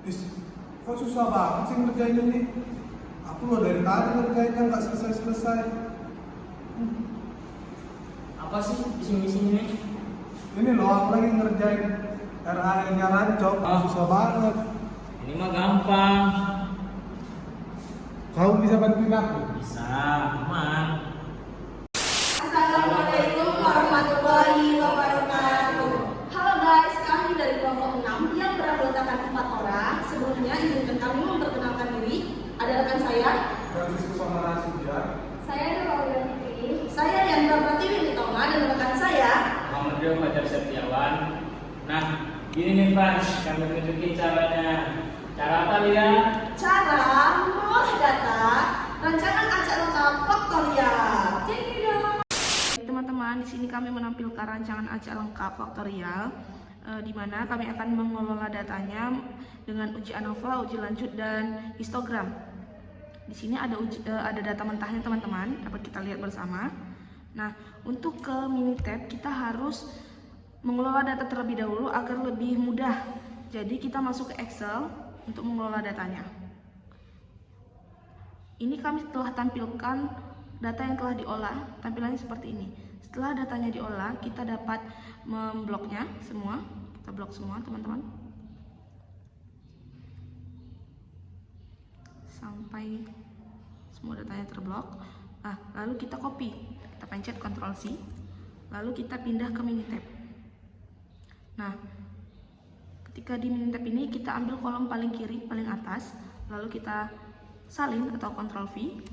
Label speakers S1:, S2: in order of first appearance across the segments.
S1: Is, kok susah banget sih ngerjain ini? Aku loh dari tadi ngerjainnya nggak selesai-selesai.
S2: Apa sih bising-bising ini?
S1: Ini loh aku lagi ngerjain RAE-nya Rancok, susah banget.
S2: Ini mah gampang.
S1: Kau bisa bantuin aku?
S2: Bisa, aman.
S3: Assalamualaikum warahmatullahi wabarakatuh. Halo guys, kami dari kelompok 6 yang beranggotakan 4 orang. Sebelumnya izinkan kami memperkenalkan diri. Ada rekan saya,
S1: Francisco Samara Sudiar.
S3: saya Nurul Fitri, saya Yandra Pratiwi Nitoma, dan rekan saya
S2: Muhammad Rio Fajar Septiawan. Nah, gini nih Frans, kami tunjukin caranya. Cara apa lihat?
S3: cara mengolah data rancangan acak lengkap faktorial. Jadi teman-teman, di sini kami menampilkan rancangan acak lengkap faktorial, di mana kami akan mengelola datanya dengan uji ANOVA, uji lanjut, dan histogram. Di sini ada data mentahnya teman-teman, dapat kita lihat bersama. Nah, untuk ke Minitab kita harus mengelola data terlebih dahulu agar lebih mudah. Jadi kita masuk ke Excel untuk mengelola datanya. Ini kami telah tampilkan data yang telah diolah, tampilannya seperti ini. Setelah datanya diolah, kita dapat membloknya semua. Kita blok semua teman-teman, sampai semua datanya terblok. Nah, lalu kita copy, kita pencet Ctrl C, lalu kita pindah ke Minitab. Nah, ketika di Minitab ini kita ambil kolom paling kiri, paling atas, lalu kita salin atau Ctrl V.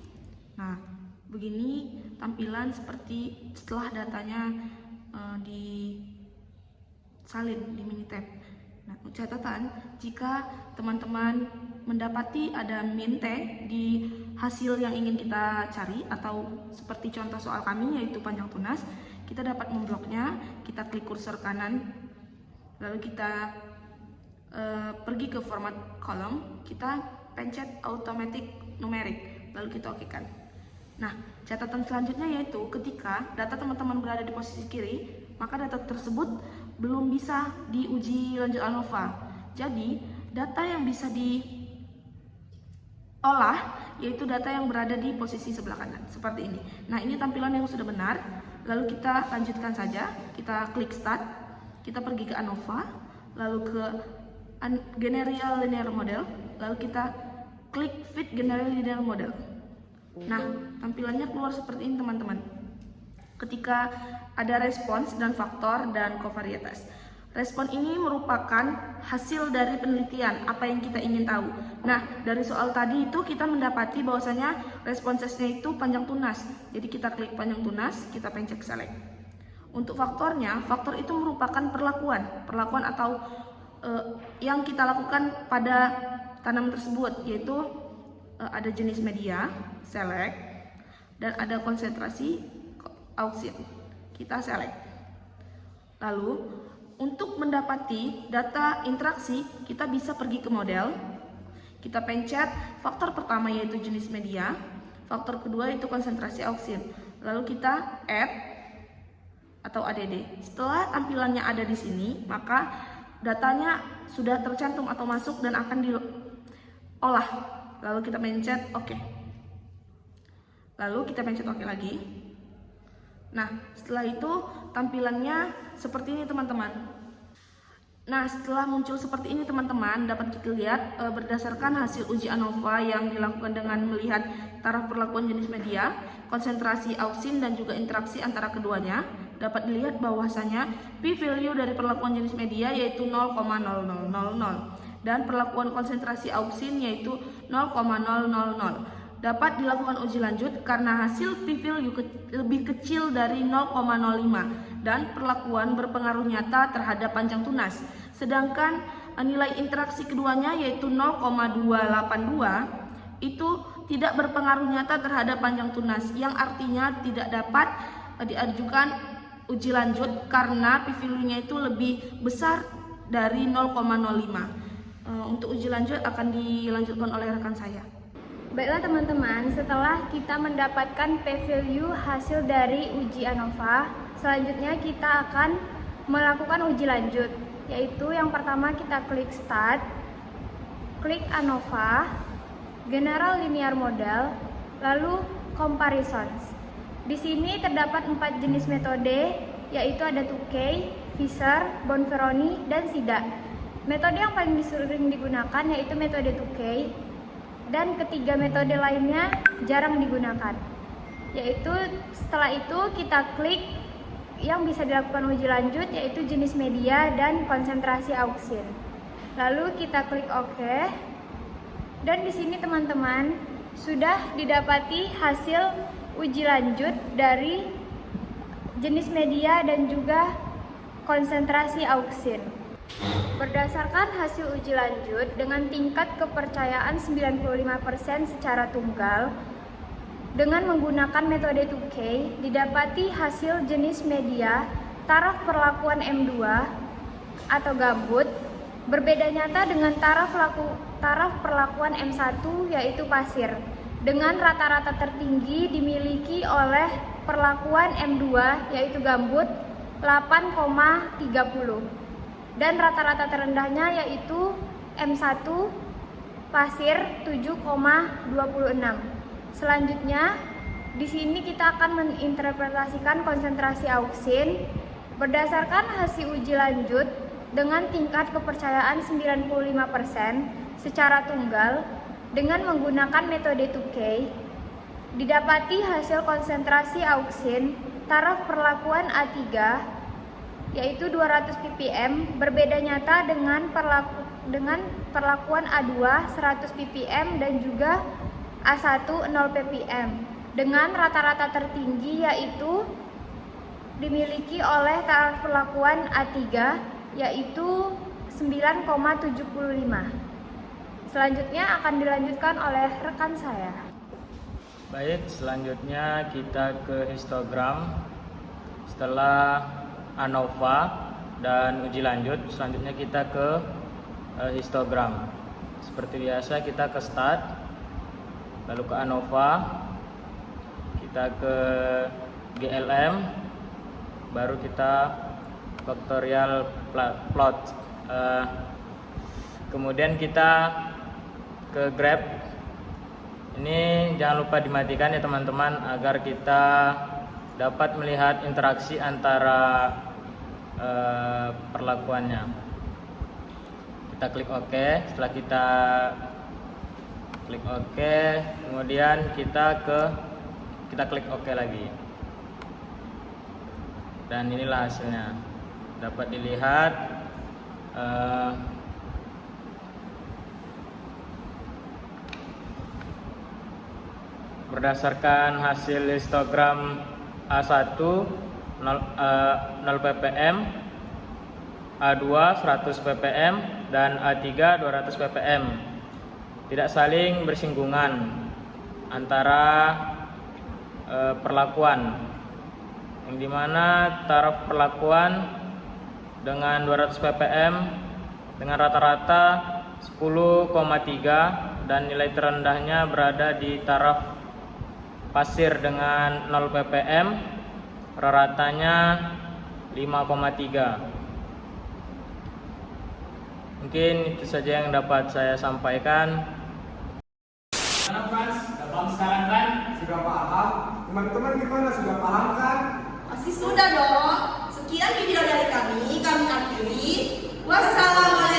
S3: Nah, begini tampilan seperti setelah datanya disalin di Minitab. Nah, catatan, jika teman-teman mendapati ada min T di hasil yang ingin kita cari, atau seperti contoh soal kami yaitu panjang tunas, kita dapat membloknya. Kita klik kursor kanan, lalu kita pergi ke format kolom, kita pencet automatic numeric, lalu kita okekan. Nah, catatan selanjutnya yaitu ketika data teman-teman berada di posisi kiri, maka data tersebut belum bisa diuji lanjut ANOVA. Jadi, data yang bisa diolah yaitu data yang berada di posisi sebelah kanan, seperti ini. Nah, ini tampilan yang sudah benar. Lalu kita lanjutkan saja, kita klik start, kita pergi ke ANOVA, lalu ke General Linear Model, lalu kita klik Fit General Linear Model. Nah, tampilannya keluar seperti ini teman-teman. Ketika ada respons dan faktor dan kovarietas. Respon ini merupakan hasil dari penelitian, apa yang kita ingin tahu. Nah, dari soal tadi itu kita mendapati bahwasanya responsesnya itu panjang tunas. Jadi kita klik panjang tunas, kita pencet select. Untuk faktornya, faktor itu merupakan perlakuan atau yang kita lakukan pada tanaman tersebut, yaitu ada jenis media, select, dan ada konsentrasi, auksin. Kita select. Lalu untuk mendapati data interaksi, kita bisa pergi ke model. Kita pencet faktor pertama yaitu jenis media, faktor kedua itu konsentrasi auksin. Lalu kita add atau ADD. Setelah tampilannya ada di sini, maka datanya sudah tercantum atau masuk dan akan diolah. Lalu kita pencet OK. Lalu kita pencet OK lagi. Nah, setelah itu tampilannya seperti ini teman-teman. Nah, setelah muncul seperti ini teman-teman, dapat kita lihat berdasarkan hasil uji ANOVA yang dilakukan dengan melihat taraf perlakuan jenis media, konsentrasi auksin, dan juga interaksi antara keduanya, dapat dilihat bahwasanya p-value dari perlakuan jenis media yaitu 0,0000 dan perlakuan konsentrasi auksin yaitu 0,000. Dapat dilakukan uji lanjut karena hasil p-value lebih kecil dari 0,05 dan perlakuan berpengaruh nyata terhadap panjang tunas. Sedangkan nilai interaksi keduanya yaitu 0,282 itu tidak berpengaruh nyata terhadap panjang tunas, yang artinya tidak dapat diajukan uji lanjut karena p-value-nya itu lebih besar dari 0,05. Untuk uji lanjut akan dilanjutkan oleh rekan saya.
S4: Baiklah teman-teman, setelah kita mendapatkan p-value hasil dari uji ANOVA, selanjutnya kita akan melakukan uji lanjut, yaitu yang pertama kita klik start, klik ANOVA, General Linear Model, lalu Comparisons. Di sini terdapat 4 jenis metode, yaitu ada Tukey, Fisher, Bonferroni, dan Sida. Metode yang paling sering digunakan yaitu metode Tukey, dan ketiga metode lainnya jarang digunakan. Yaitu setelah itu kita klik yang bisa dilakukan uji lanjut, yaitu jenis media dan konsentrasi auksin. Lalu kita klik OK, dan di sini teman-teman sudah didapati hasil uji lanjut dari jenis media dan juga konsentrasi auksin. Berdasarkan hasil uji lanjut dengan tingkat kepercayaan 95% secara tunggal, dengan menggunakan metode Tukey, didapati hasil jenis media taraf perlakuan M2 atau gambut berbeda nyata dengan taraf perlakuan M1 yaitu pasir, dengan rata-rata tertinggi dimiliki oleh perlakuan M2 yaitu gambut 8,30 dan rata-rata terendahnya yaitu M1 pasir 7,26. Selanjutnya, di sini kita akan menginterpretasikan konsentrasi auksin berdasarkan hasil uji lanjut dengan tingkat kepercayaan 95% secara tunggal dengan menggunakan metode Tukey. Didapati hasil konsentrasi auksin taraf perlakuan A3 yaitu 200 ppm berbeda nyata dengan perlakuan A2 100 ppm dan juga A1 0 ppm dengan rata-rata tertinggi yaitu dimiliki oleh taraf perlakuan A3 yaitu 9,75. Selanjutnya akan dilanjutkan oleh rekan saya.
S2: Baik, selanjutnya kita ke histogram. Setelah ANOVA dan uji lanjut, selanjutnya kita ke histogram. Seperti biasa kita ke start, lalu ke ANOVA, kita ke GLM, baru kita factorial plot. Kemudian kita ke graph. Ini jangan lupa dimatikan ya teman-teman, agar kita dapat melihat interaksi antara perlakuannya. Kita klik OK. Setelah kita klik OK, kemudian kita klik OK lagi. Dan inilah hasilnya. Dapat dilihat berdasarkan hasil histogram A1 0 ppm, A2 100 ppm, dan A3 200 ppm. Tidak saling bersinggungan antara perlakuan, yang dimana taraf perlakuan dengan 200 ppm dengan rata-rata 10,3 dan nilai terendahnya berada di taraf pasir dengan 0 ppm, rata-ratanya 5,3. Mungkin itu saja yang dapat saya sampaikan. Gimana Frans? Sudah paham sekarang kan?
S1: Sudah paham? Teman-teman gimana? Sudah paham kan?
S3: Pasti sudah dong. Sekian video dari kami akhiri. Wassalamualaikum.